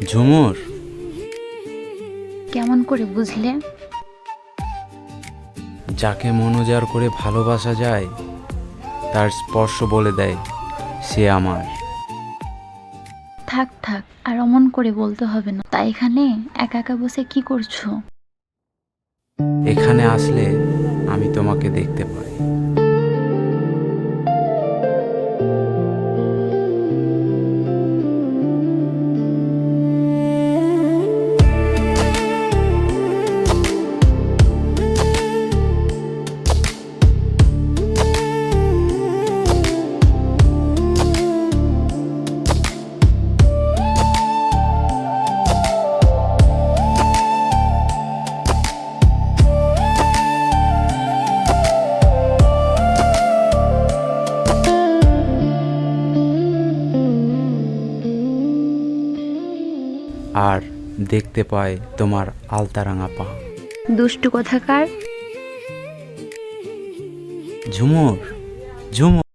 ঝুমুর, কেমন করে বুঝলে? যাকে মন উজাড় করে ভালোবাসা যায় তার স্পর্শ বলে দেয় সে আমার। থাক থাক, আর অমন করে বলতে হবে না। তাই এখানে একা একা বসে কি করছো? এখানে আসলে আমি তোমাকে দেখতে পাই। আর দেখতে পায় তোমার আলতারাঙা পা। দুষ্টু কোথাকার। ঝুমুর, ঝুমুর।